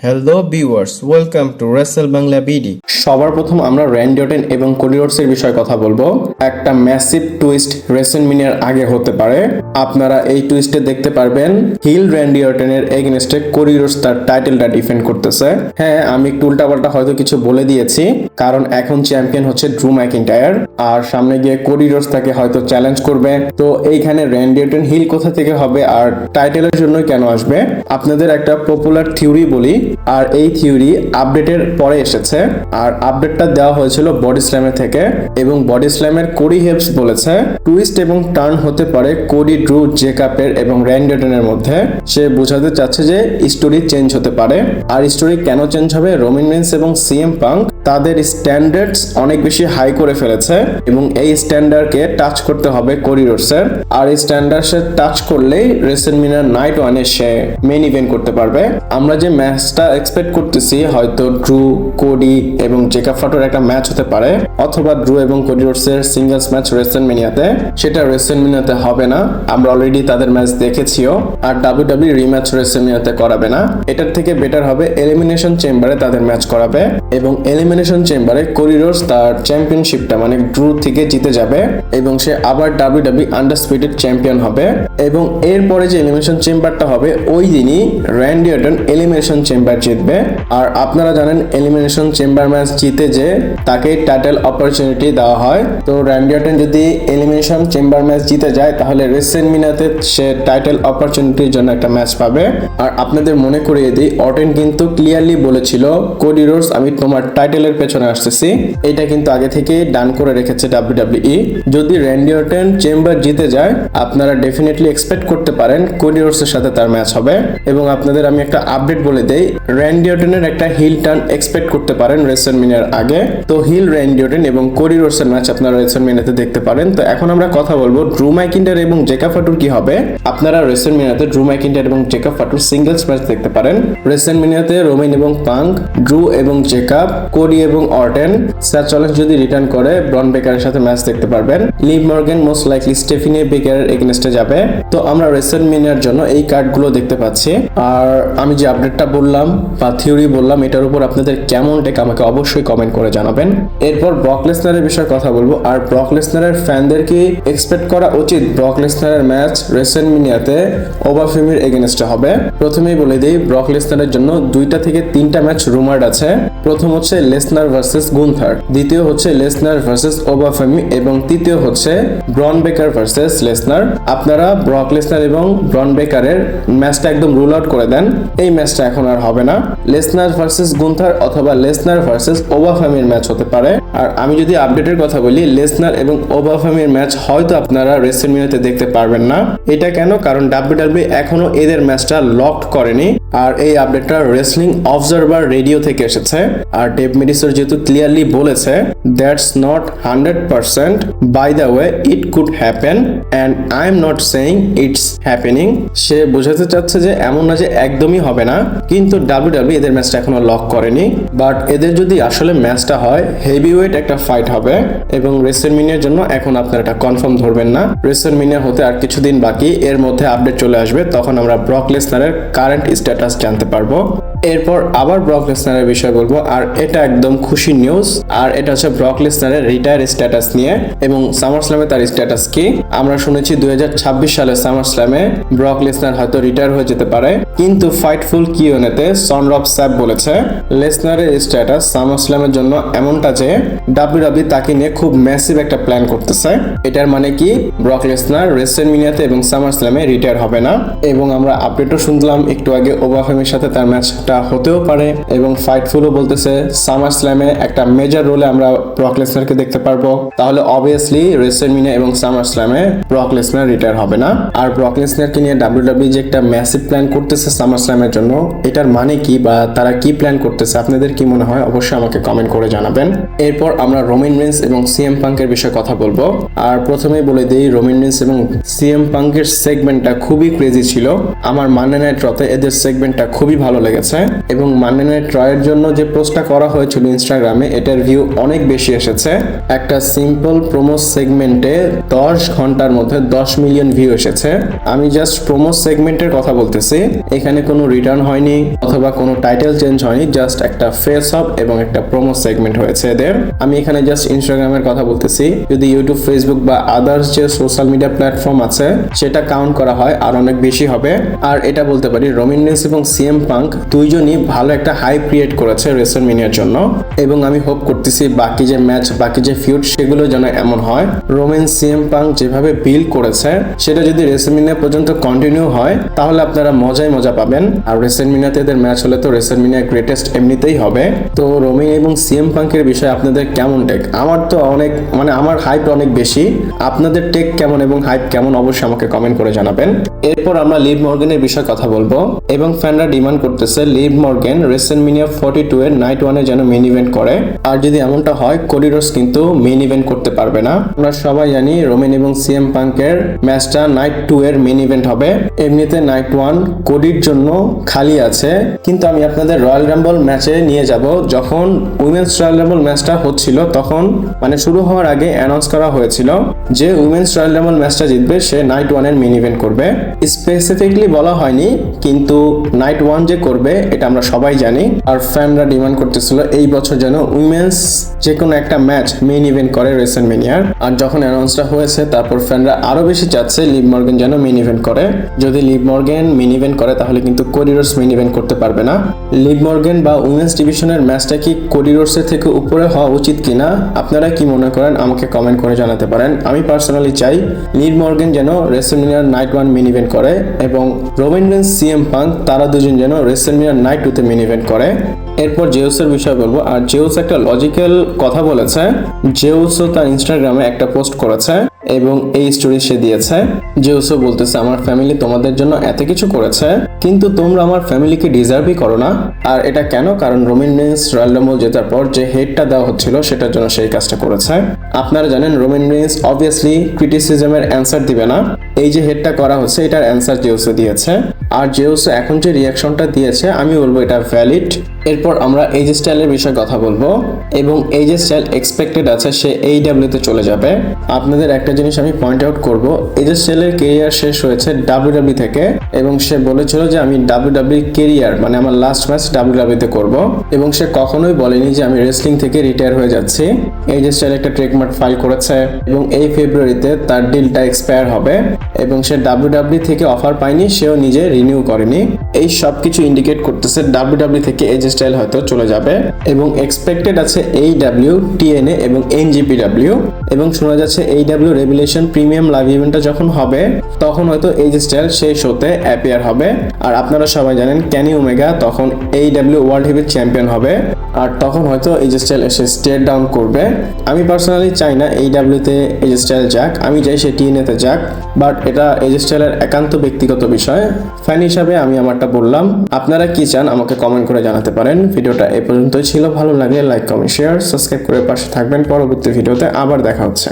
Hello viewers, welcome to Rachel Bangla BD. সবার প্রথম আমরা র্যান্ডি অর্টন এবং কোডি রোডসের বিষয়ে কথা বলবো। একটা ম্যাসিভ টুইস্ট রেসেলমেনিয়ার আগে হতে পারে। আপনারা এই টুইস্টে দেখতে পারবেন হিল র্যান্ডি অর্টনের এগেইনস্টে কোডি রোডস তার টাইটেলটা ডিফেন্ড করতেছে। হ্যাঁ, আমি একটু উল্টাপাল্টা হয়তো কিছু বলে দিয়েছি, কারণ এখন চ্যাম্পিয়ন হচ্ছে ড্রু ম্যাকিন্টায়ার, আর সামনে গিয়ে কোডি রোডস তাকে হয়তো চ্যালেঞ্জ করবে। তো এইখানে র্যান্ডি অর্টন হিল কোথা থেকে হবে আর টাইটেলের জন্য কেন আসবে? আপনাদের একটা পপুলার থিওরি বলি, আর এই থিওরি আপডেটের পরে এসেছে, আর আপডেটটা দেওয়া হয়েছিল বডি স্ল্যামের থেকে, এবং বডি স্ল্যামের কোডি হেপস বলেছে টুইস্ট এবং টার্ন হতে পারে কোডি, ড্রু, জেকাবের এবং র্যান্ডি অর্টনের মধ্যে। সে বোঝাতে চাচ্ছে যে স্টোরি চেঞ্জ হতে পারে। আর স্টোরি কেন চেঞ্জ হবে? রোমান রেইনস এবং সিএম পাঙ্ক তাদের স্ট্যান্ডার্ডস অনেক বেশি হাই করে ফেলেছে, এবং এই স্ট্যান্ডার্ডকে টাচ করতে হবে কোডি রোডসের। আর এই স্ট্যান্ডার্ডসে টাচ করলেই রেসেলমেনিয়া নাইট ওয়ানে সে মেইন ইভেন্ট করতে পারবে। আমরা যে ম্যাচটা এক্সপেক্ট করতেছি, হয়তো ড্রু, কোডি এবং জেকাব ফাটোর একটা ম্যাচ হতে পারে, অথবা ড্রু এবং কোডি রোডসের সিঙ্গেলস ম্যাচ রেসেলমেনিয়াতে। সেটা রেসেলমেনিয়াতে হবে না, আমরা অলরেডি তাদের ম্যাচ দেখেছিও। আর ডাব্লিউডাব্লিউ রিম্যাচ রেসেলমেনিয়াতে করাবে না। এটার থেকে বেটার হবে এলিমিনেশন চেম্বারে তাদের ম্যাচ করাবে, এবং এলিমিনেশন চেম্বারে কোডি রোডস তার চ্যাম্পিয়নশিপটা মানে ড্রু থেকে জিতে যাবে, এবং সে আবার ডাব্লিউডাব্লিউ আন্ডারস্পিডেড চ্যাম্পিয়ন হবে। এবং এরপরে যে এলিমিনেশন চেম্বারটা হবে, ওই দিনই র্যান্ডি অর্টন এলিমিনেশন চেম্বার জিতবে। আর আপনারা জানেন এলিমিনেশন চেম্বার ম্যাচ জিতে যে তাকে টাইটেল অপরচুনিটি দেওয়া হয়। তো র্যান্ডি অর্টন যদি এলিমিনেশন চেম্বার ম্যাচ জিতে যায়, তাহলে রেসেলমেনিয়াতে সে টাইটেল অপরচুনিটির জন্য একটা ম্যাচ পাবে। আর আপনাদের মনে করিয়ে দিই, অর্টন কিন্তু ক্লিয়ারলি বলেছিল কোডি রোডস আমি তোমার টাইটেলের পেছনে আসতেছি। এটা কিন্তু আগে থেকে ডান করে রেখেছে ডাব্লিউডাব্লিউই। যদি র্যান্ডি অর্টন চেম্বার জিতে যায়, আপনারা ডেফিনেটলি এক্সপেক্ট করতে পারেন কোডি রোডসের সাথে তার ম্যাচ হবে। এবং আপনাদের আমি একটা আপডেট বলে দেই, র্যান্ডি অর্টনের একটা হিল টার্ন এক্সপেক্ট করতে পারেন রেসেলমেনিয়ার আগে। তো হিল র্যান্ডি অর্টন এবং কোডি রোডসের ম্যাচ আপনারা রেসেলমেনিয়াতে দেখতে পারেন। তো এখন আমরা কথা বলবো ড্রু ম্যাকিন্টায়ার এবং জেকাব ফাটুর কি হবে। আপনারা রেসেলমেনিয়াতে ড্রু ম্যাকিন্টায়ার এবং জেকাব ফাটুর সিঙ্গেলস ম্যাচ দেখতে পারেন। রেসেলমেনিয়াতে রোমান এবং পাঙ্ক, ড্রু এবং জেকাব, কোডি এবং অর্টন, স্যাচ রলিন্স যদি রিটার্ন করে ব্রন বেকারের সাথে ম্যাচ দেখতে পারবেন। Leave Morgan most likely Stephanie বেকারের এগেইনস্টে যাবে। তো আমরা রেসেলমেনিয়ার জন্য এই কার্ডগুলো দেখতে পাচ্ছি। আর আমি যে আপডেটটা বললাম বা থিওরি বললাম, এটার উপর আপনাদের কেমন টেক আমাকে অবশ্যই কমেন্ট করে জানাবেন। এরপর ব্রক লেসনারের বিষয়ে কথা বলবো। আর ব্রক লেসনারের ফ্যানদের কি এক্সপেক্ট করা উচিত ব্রক লেসনারের ম্যাচ রেসেলমেনিয়াতে ওবাফেমির এগেইনস্টে হবে? প্রথমেই বলে দিই, ব্রক লেসনারের জন্য 2 থেকে 3টা ম্যাচ রুমার্ড আছে। প্রথম হচ্ছে লেসনার ভার্সেস গুন্থার, দ্বিতীয় হচ্ছে লেসনার ভার্সেস ওবাফেমি, এবং তৃতীয় হচ্ছে ব্রন বেকার ভার্সেস লেসনার। আপনারা ব্রক লেসনার এবং ব্রন বেকারের ম্যাচটা একদম রুল আউট করে দেন, এই ম্যাচটা এখন আর হবে না। লেসনার ভার্সেস গুন্থার অথবা লেসনার ভার্সেস ওবাফেমির ম্যাচ হতে পারে। আর আমি যদি আপডেটের কথা বলি, লেসনার এবং ওবাফেমির ম্যাচ হয়তো আপনারা রেসেলমেনিয়াতে দেখতে পারবেন না। এটা কেন? কারণ ডাব্লিউডাব্লিউ এখনো এদের ম্যাচটা লকড করেনি। আর এই আপডেটটা রেসলিং অবজারভার রেডিও থেকে এসেছে। আর ডেভ মেডিসন যেহেতু ক্লিয়ারলি বলেছে that's not 100%, by the way it could happen and I am not saying it's happening. সে বোঝাতে চাচ্ছে যে এমন না যে একদমই হবে না, কিন্তু ডাব্লিউডাব্লিউ এদের ম্যাচটা এখনো লক করেনি। বাট এদের যদি আসলে ম্যাচটা হয়, হেভিওয়েট একটা ফাইট হবে, এবং রেসেলমেনিয়ার জন্য এখন আপনারা এটা কনফার্ম ধরবেন না। রেসেলমেনিয়া হতে আর কিছুদিন বাকি, এর মধ্যে আপডেট চলে আসবে, তখন আমরা ব্রক লেসনারের কারেন্ট স্ট্যাটাস জানতে পারবো। এরপর আবার ব্রক লেসনারের বিষয় বলবো, আর এটা একদম খুশি নিউজ। আর এটা হচ্ছে ব্রক লেসনারের রিটায়ার স্ট্যাটাস নিয়ে, এবং সামার স্ল্যামে তার স্ট্যাটাস কি। আমরা শুনেছি 2026 সালে সামার স্ল্যামে ব্রক লেসনার হয়তো রিটায়ার হয়ে যেতে পারে, কিন্তু ফাইটফুল কিউএনএতে সন রব স্যাপ বলেছে লেসনারের স্ট্যাটাস সামার স্ল্যামের জন্য এমনটা যে ডাব্লিউডাব্লিউ তাকে নিয়ে খুব ম্যাসিভ একটা প্ল্যান করতেছে। এটার মানে কি, ব্রক লেসনার রেসেলমেনিয়াতে এবং সামার স্ল্যামে রিটায়ার হবে না। এবং আমরা আপডেটও শুনলাম একটু আগে, ওবাফেমির সাথে তার ম্যাচটা হতেও পারে, এবং ফাইটফুলও বলতেছে সামার স্ল্যামে একটা মেজর রোলে আমরা ব্রক লেসনারকে দেখতে পারবো। তাহলে অবভিয়াসলি রেসেলমেনিয়া এবং সামার স্ল্যামে ব্রক লেসনার রিটায়ার হবে না। আর ব্রক লেসনারকে নিয়ে ডাব্লিউডাব্লিউ যে একটা ম্যাসিভ প্ল্যান করতেছে সামার স্ল্যামের জন্য, এটার মানে কি বা তারা কি প্ল্যান করতেছে, আপনাদের কি মনে হয় অবশ্যই আমাকে কমেন্ট করে জানাবেন। এরপর আমরা রোমান রেইনস এবং সিএম পাঙ্কের বিষয়ে কথা বলবো। আর প্রথমেই বলে দিই, রোমান রেইনস এবং সিএম পাঙ্কের সেগমেন্টটা খুবই ক্রেজি ছিল। আমার মানডে নাইট রতে এদের সেগমেন্টটা খুবই ভালো লেগেছে। করেছে এবং মান্নানের ট্রয়ের জন্য যে পোস্টটা করা হয়েছিল ইনস্টাগ্রামে, এটার ভিউ অনেক বেশি এসেছে। একটা সিম্পল প্রোমো সেগমেন্টে 10 ঘন্টার মধ্যে 10 মিলিয়ন ভিউ এসেছে। আমি জাস্ট প্রোমো সেগমেন্টের কথা বলতেছি, এখানে কোনো রিটার্ন হয়নি অথবা কোনো টাইটেল চেঞ্জ হয়নি, জাস্ট একটা ফেস অফ এবং একটা প্রোমো সেগমেন্ট হয়েছে এদের। আমি এখানে জাস্ট ইনস্টাগ্রামের কথা বলতেছি, যদি ইউটিউব, ফেসবুক বা আদার্স যে সোশ্যাল মিডিয়া প্ল্যাটফর্ম আছে সেটা কাউন্ট করা হয় আর অনেক বেশি হবে। আর এটা বলতে পারি রোমান রেইন্স এবং সিএম পাঙ্ক দুইজনই ভালো একটা হাইপ ক্রিয়েট করেছে রেসলম্যানিয়ার জন্য এবং আমি হোপ করতেছি বাকি যে ম্যাচ, বাকি যে ফিউড সেগুলো যেন এমন হয়। রোমান সিএম পাঙ্ক যেভাবে বিল্ড করেছে সেটা যদি রেসলম্যানিয়া পর্যন্ত কন্টিনিউ হয় তাহলে আপনারা মজাই মজা পাবেন। আর রেসলম্যানিয়াতে এদের ম্যাচ হলে তো রেসলম্যানিয়া গ্রেটেস্ট এমনিতেই হবে। তো রোমান এবং সিএম পাঙ্কের বিষয়ে আপনাদের কেমন টেক? আমার তো অনেক আমার হাইপ অনেক বেশি। আপনাদের টেক কেমন এবং হাইপ কেমন অবশ্যই আমাকে কমেন্ট করে জানাবেন। এরপর আমরা লিভ মর্গানের বিষয়ে কথা বলবো এবং ফ্যানরা ডিমান্ড করতেছে লিভ মর্গান রেসলম্যানিয়া 42 এর নাইট 1 এ যেন মেইন ইভেন্ট করে। আর যদি এমনটা হয় কোডি রোডস কিন্তু মেইন ইভেন্ট করতে পারবে না। আমরা সবাই জানি রোমান এবং সিএম পাঙ্কের ম্যাচটা নাইট 2 এর মেইন ইভেন্ট হবে। এমনিতে নাইট 1 কোডির জন্য খালি আছে, কিন্তু আমি আপনাদের রয়্যাল রাম্বল ম্যাচে নিয়ে যাব। যখন উইমেন্স রয়্যাল রাম্বল ম্যাচটা হচ্ছিল তখন শুরু হওয়ার আগে অ্যানাউন্স করা হয়েছিল যে উইমেন্স রয়্যাল রাম্বল ম্যাচটা জিতবে সে নাইট 1 এর মেইন ইভেন্ট করবে। স্পেসিফিকলি বলা হয়নি, কিন্তু নাইট 1 যে করবে এটা আমরা সবাই জানি। আর ফ্যানরা ডিমান্ড করতেছিল এই বছর যেন উইমেন্স যে কোনো একটা ম্যাচ মেইন ইভেন্ট করে রেসলম্যানিয়ার। আর যখন অ্যানাউন্সটা হয়েছে তারপর ফ্যানরা আরো বেশি চাচ্ছে লিভ মর্গান যেন মেইন ইভেন্ট করে। যদি লিভ মর্গান মেইন ইভেন্ট করে তাহলে কিন্তু কোডি রোডস মেইন ইভেন্ট করতে পারবে না। লিভ মর্গান বা উইমেন্স ডিভিশনের ম্যাচটা কি কোডি রোডসের থেকে উপরে হওয়া উচিত কিনা আপনারা কি মনে করেন আমাকে কমেন্ট করে জানাতে পারেন। আমি পার্সোনালি চাই লিভ মর্গান যেন রেসলম্যানিয়ার নাইট 1 মেইন ইভেন্ট করে এবং রোমান রেইন্স সিএম পাঙ্ক তারা দুজন যেন রেসলম্যানিয়ার নাইট 2 তে মেইন ইভেন্ট করে। এরপর জেউসের বিষয় বলবো। আর জেউস একটা লজিক্যাল কথা বলেছে। জেউসও তার ইনস্টাগ্রামে একটা পোস্ট করেছে এবং এই স্টোরি সে দিয়েছে। জেউসও বলতেছে আমার ফ্যামিলি তোমাদের জন্য এত কিছু করেছে কিন্তু তোমরা আমার ফ্যামিলিকে ডিজার্ভই করো না। আর এটা কেন? কারণ রোমান রেইন্স রয়্যাল রাম্বল জেতার পর যে হেডটা দেওয়া হচ্ছিল সেটার জন্য সেই কাজটা করেছে। আপনারা জানেন রোমান রেইন্স অবভিয়াসলি ক্রিটিসিজমের অ্যান্সার দিবে না। এই যে হেডটা করা হচ্ছে এটার অ্যান্সার জেউসও দিয়েছে। আর জেউসও এখন যে রিয়াকশনটা দিয়েছে আমি বলবো এটা ভ্যালিড। এরপর আমরা এজে স্টাইলের বিষয়ে কথা বলবো এবং এজে স্টাইল এক্সপেক্টেড আছে সে AEW তে চলে যাবে। আপনাদের একটা জিনিস আমি পয়েন্ট আউট করব, এজে স্টাইলের কেরিয়ার শেষ হয়েছে WWE থেকে এবং সে বলেছিল যে আমি WWE কেরিয়ার আমার লাস্ট ম্যাচ WWE তে করব এবং সে কখনোই বলেনি যে আমি রেসলিং থেকে রিটায়ার হয়ে যাচ্ছি। এজে স্টাইল একটা ট্রেডমার্ক ফাইল করেছে এবং এই ফেব্রুয়ারিতে তার ডিলটা এক্সপায়ার হবে এবং সে WWE থেকে অফার পায়নি, সেও নিজে রিনিউ করেনি। এই সব কিছু ইন্ডিকেট করতেছে WWE থেকে এজে স্টাইল হয়তো চলে যাবে এবং এক্সপেক্টেড আছে AEW, TNA এবং NJPW এবং শোনা যাচ্ছে AEW রেভেলেশন প্রিমিয়াম লাইভ ইভেন্টটা যখন হবে তখন হয়তো এজে স্টাইল সেই শোতে অ্যাপিয়ার হবে। আর আপনারা সবাই জানেন ক্যানি ওমেগা তখন AEW ওয়ার্ল্ড হেভিওয়েট চ্যাম্পিয়ন হবে আর তখন হয়তো এজে স্টাইল এসে স্টেপ ডাউন করবে। আমি পার্সোনালি চাই না AEW তে এজে স্টাইল যাক, আমি চাই সে TNA তে যাক, বাট এটা এজে স্টাইলের একান্ত ব্যক্তিগত বিষয়। ফ্যান হিসাবে আমি আমারটা বললাম। আপনারা কি চান আমাকে কমেন্ট করে জানাতে পারেন। ভিডিওটা এ পর্যন্তই ছিল। ভালো লাগলে লাইক, কমেন্ট, শেয়ার, সাবস্ক্রাইব করে পাশে থাকবেন। পরবর্তী ভিডিওতে আবার দেখা হচ্ছে।